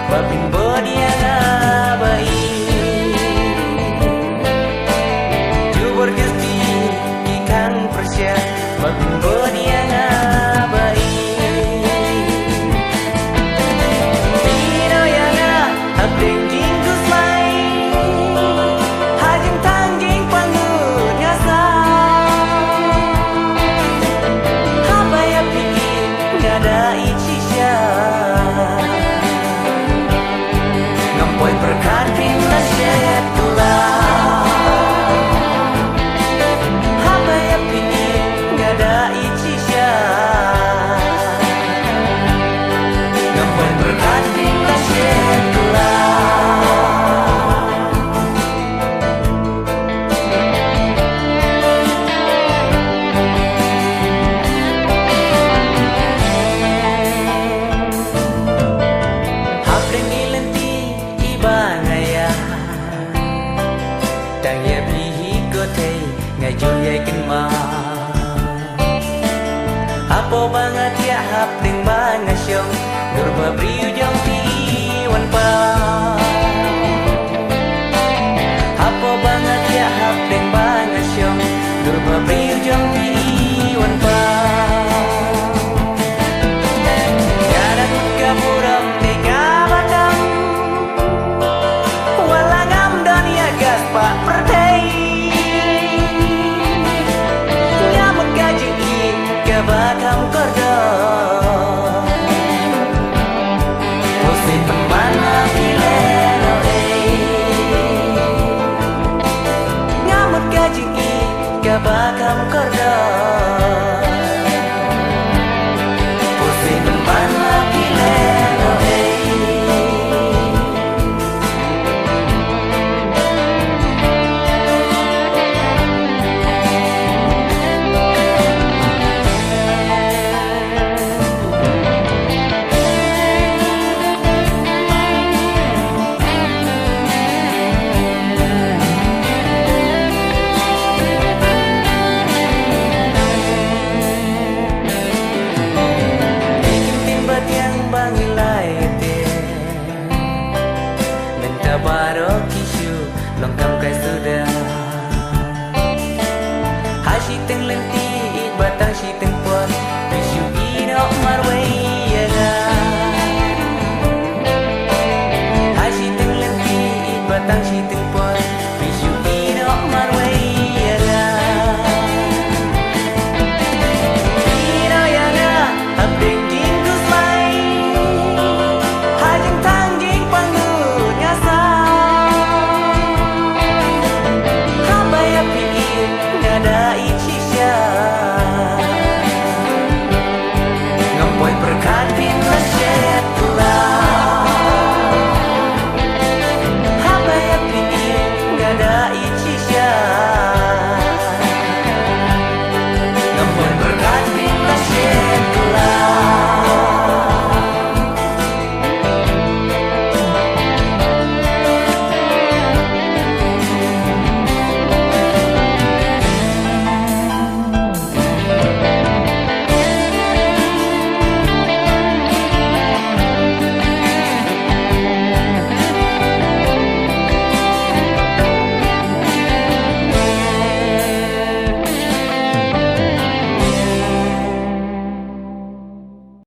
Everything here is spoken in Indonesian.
Paping bodia ngabai Jubur gesti Kikang persya Paping bodia ngabai Pino yana Abdeng jingkus lai Hajeng tangjing pangun nyasa Haba ya pikir Ngada icisya Poin berkat pindah setulah Haba ya pingin gak ada icisya Poin berkat pindah setulah Tang ya bihi kote ngajul ya kenma Apo banget ya hap deng mangasyong Durba priu jong piwan pa Apo banget ya hap deng mangasyong Durba priu jong piwan pa Garat kapuram teka batang Walangam dan ya gaspa Bakam kordo Pusi temana pileno Ngamut gajing i Kabakam kordo